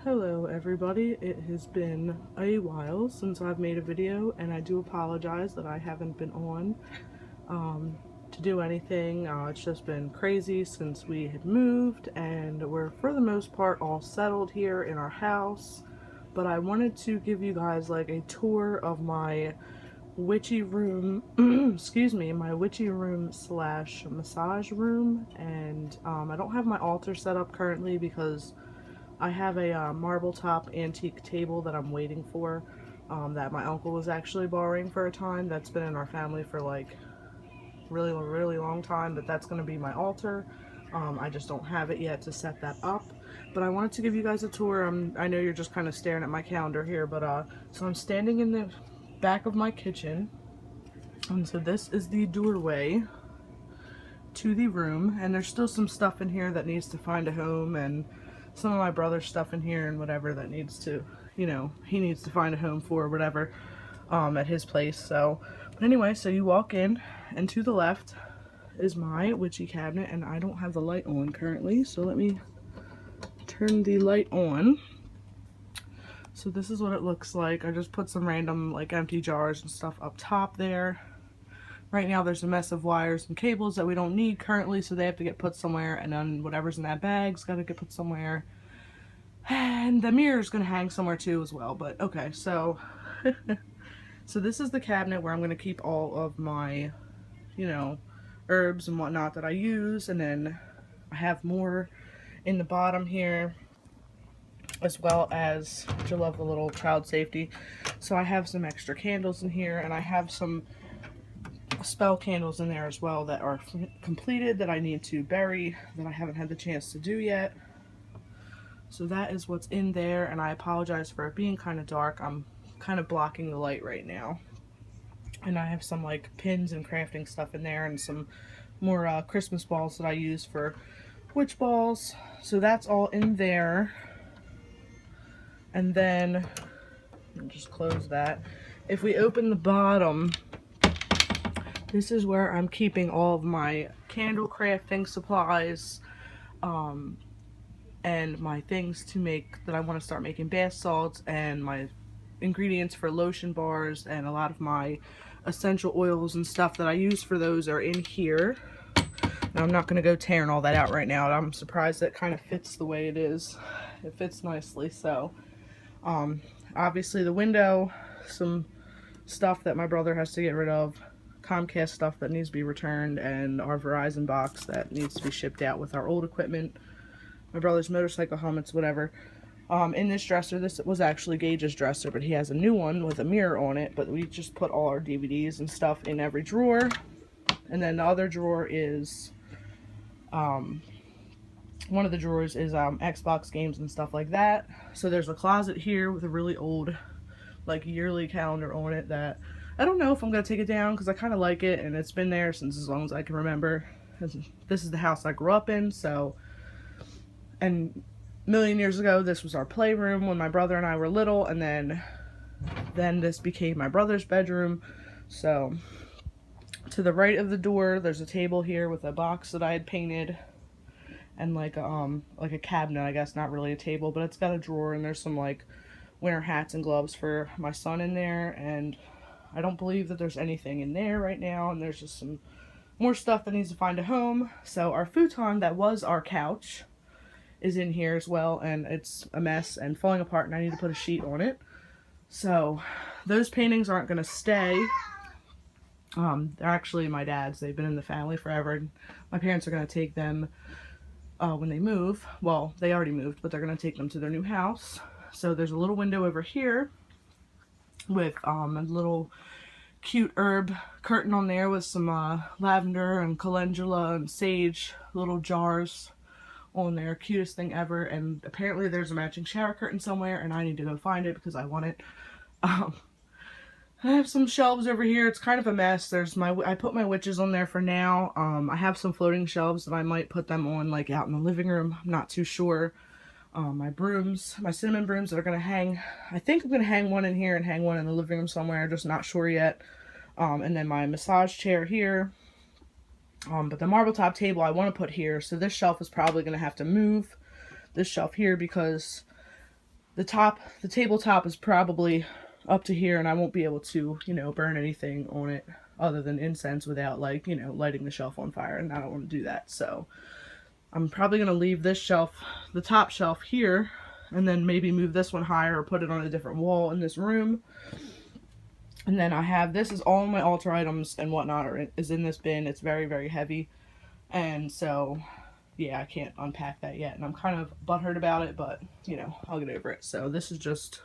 Hello everybody, it has been a while since I've made a video and I do apologize that I haven't been on to do anything. It's just been crazy since we had moved and we're for the most part all settled here in our house, but I wanted to give you guys like a tour of my witchy room excuse me, my witchy room slash massage room. And I don't have my altar set up currently because I have a marble top antique table that I'm waiting for, that my uncle was actually borrowing for a time. That's been in our family for like really long time, but that's going to be my altar. I just don't have it yet to set that up, but I wanted to give you guys a tour. I know you're just kind of staring at my calendar here, but so I'm standing in the back of my kitchen, and so this is the doorway to the room, and there's still some stuff in here that needs to find a home, and some of my brother's stuff in here and whatever that needs to, he needs to find a home for whatever at his place. So, but anyway, so you walk in, and to the left is my witchy cabinet, and I don't have the light on currently, so let me turn the light on. So this is what it looks like. I just put some random like empty jars and stuff up top there. Right now there's a mess of wires and cables that we don't need currently, so they have to get put somewhere, and then whatever's in that bag's got to get put somewhere. And the mirror's going to hang somewhere too as well, but okay, so so this is the cabinet where I'm going to keep all of my, herbs and whatnot that I use, and then I have more in the bottom here, as well as, I love the little child safety. So I have some extra candles in here, and I have some spell candles in there as well that are completed that I need to bury that I haven't had the chance to do yet. So that is what's in there, and I apologize for it being kind of dark. I'm kind of blocking the light right now. And I have some like pins and crafting stuff in there, and some more Christmas balls that I use for witch balls. So that's all in there. And then I'll just close that. If we open the bottom, this is where I'm keeping all of my candle crafting supplies, and my things to make, that I want to start making bath salts, and my ingredients for lotion bars, and a lot of my essential oils and stuff that I use for those are in here. Now I'm not going to go tearing all that out right now. I'm surprised that kind of fits the way it is. It fits nicely. So obviously the window, some stuff that my brother has to get rid of, Comcast stuff that needs to be returned, and our Verizon box that needs to be shipped out with our old equipment, my brother's motorcycle helmets, whatever. In this dresser, this was actually Gage's dresser, but he has a new one with a mirror on it, but we just put all our DVDs and stuff in every drawer. And then the other drawer is, one of the drawers is Xbox games and stuff like that. So there's a closet here with a really old like yearly calendar on it that I don't know if I'm going to take it down, because I kind of like it, and it's been there since as long as I can remember. This is the house I grew up in, so, and a million years ago this was our playroom when my brother and I were little, and then this became my brother's bedroom. So to the right of the door there's a table here with a box that I had painted, and like a cabinet, I guess, not really a table, but it's got a drawer, and there's some like winter hats and gloves for my son in there, and I don't believe that there's anything in there right now, and there's just some more stuff that needs to find a home. So our futon that was our couch is in here as well, and it's a mess and falling apart, and I need to put a sheet on it. So those paintings aren't going to stay. They're actually my dad's. They've been in the family forever, and my parents are going to take them when they move. Well, they already moved, but they're going to take them to their new house. So there's a little window over here with a little cute herb curtain on there with some lavender and calendula and sage little jars on there. Cutest thing ever. And apparently there's a matching shower curtain somewhere, and I need to go find it because I want it. I have some shelves over here. It's kind of a mess. I put my witches on there for now. I have some floating shelves that I might put them on like out in the living room. I'm not too sure. My brooms, my cinnamon brooms that are going to hang. I think I'm going to hang one in here and hang one in the living room somewhere. Just not sure yet. And then my massage chair here. But the marble top table I want to put here. So this shelf is probably going to have to move this shelf here, because the tabletop is probably up to here, and I won't be able to, you know, burn anything on it other than incense without, like, you know, lighting the shelf on fire, and I don't want to do that. So I'm probably going to leave this shelf, the top shelf here, and then maybe move this one higher or put it on a different wall in this room. And then I have, this is all my altar items and whatnot is in this bin. It's very, very heavy. And so, yeah, I can't unpack that yet. And I'm kind of butthurt about it, but, you know, I'll get over it. So this is just,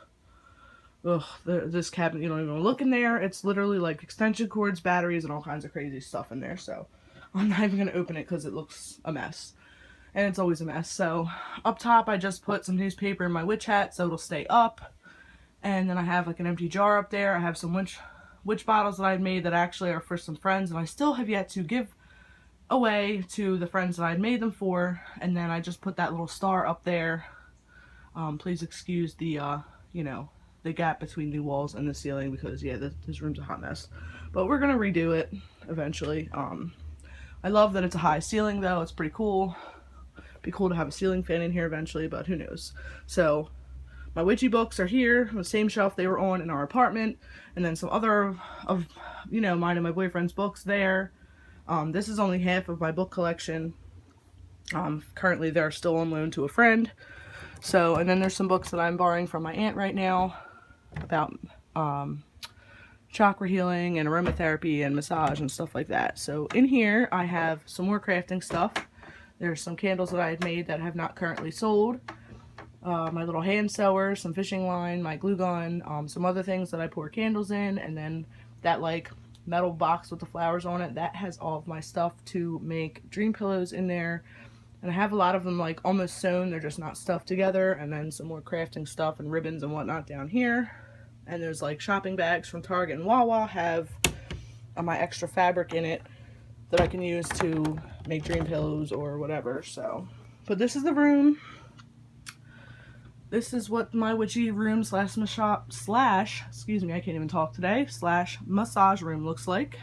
ugh, this cabinet, you don't even look in there. It's literally like extension cords, batteries, and all kinds of crazy stuff in there. So I'm not even going to open it because it looks a mess. And it's always a mess. So up top, I just put some newspaper in my witch hat so it'll stay up. And then I have like an empty jar up there. I have some witch bottles that I made that actually are for some friends, and I still have yet to give away to the friends that I made them for. And then I just put that little star up there. Please excuse the, you know, the gap between the walls and the ceiling because, yeah, this room's a hot mess. But we're going to redo it eventually. I love that it's a high ceiling, though. It's pretty cool. Be cool to have a ceiling fan in here eventually, but who knows. So my witchy books are here, on the same shelf they were on in our apartment, and then some other of, you know, mine and my boyfriend's books there. This is only half of my book collection. Currently they're still on loan to a friend. So, and then there's some books that I'm borrowing from my aunt right now about chakra healing and aromatherapy and massage and stuff like that. So in here I have some more crafting stuff. There's some candles that I had made that have not currently sold. My little hand sewer, some fishing line, my glue gun, some other things that I pour candles in, and then that like metal box with the flowers on it, that has all of my stuff to make dream pillows in there. And I have a lot of them like almost sewn, they're just not stuffed together, and then some more crafting stuff and ribbons and whatnot down here. And there's like shopping bags from Target and Wawa have my extra fabric in it that I can use to make dream pillows or whatever. So, but this is the room. This is what my witchy room slash, excuse me, I can't even talk today, slash massage room looks like.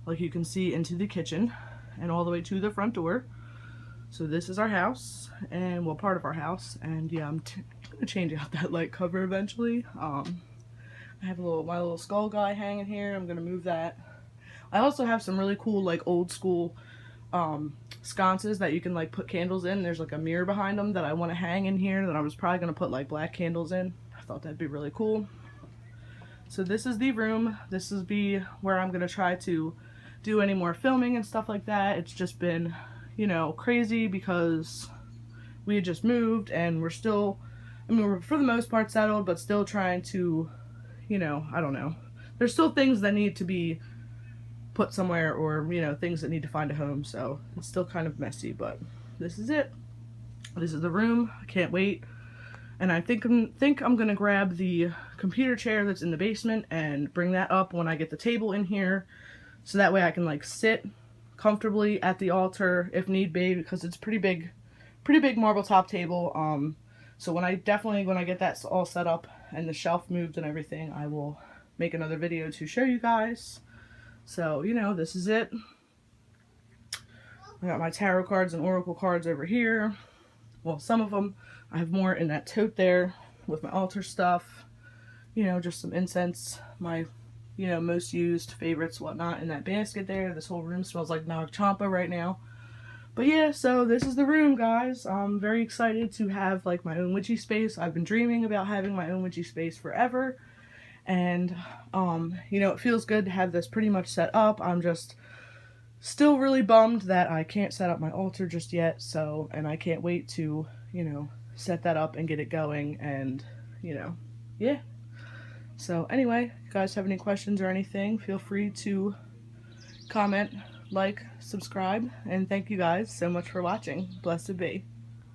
Like you can see into the kitchen and all the way to the front door. So this is our house, and well, part of our house. And yeah, I'm gonna change out that light cover eventually. I have my little skull guy hanging here. I'm gonna move that. I also have some really cool like old school sconces that you can like put candles in. There's like a mirror behind them that I want to hang in here that I was probably going to put like black candles in. I thought that'd be really cool. So this is the room. This is where I'm going to try to do any more filming and stuff like that. It's just been, you know, crazy because we had just moved and we're still, I mean, we're for the most part settled, but still trying to, you know, I don't know. There's still things that need to be put somewhere, or, you know, things that need to find a home, so it's still kind of messy, but this is it. This is the room. I can't wait. And I think I'm gonna grab the computer chair that's in the basement and bring that up when I get the table in here, so that way I can like sit comfortably at the altar if need be, because it's pretty big marble top table. So when I get that all set up and the shelf moved and everything, I will make another video to show you guys. So, you know, this is it. I got my tarot cards and oracle cards over here. Well, some of them. I have more in that tote there with my altar stuff. You know, just some incense. My, you know, most used favorites, whatnot, in that basket there. This whole room smells like Nag Champa right now. But yeah, so this is the room, guys. I'm very excited to have like my own witchy space. I've been dreaming about having my own witchy space forever. And, you know, it feels good to have this pretty much set up. I'm just still really bummed that I can't set up my altar just yet. So, and I can't wait to, you know, set that up and get it going. And, you know, yeah. So anyway, if you guys have any questions or anything, feel free to comment, like, subscribe, and thank you guys so much for watching. Blessed be.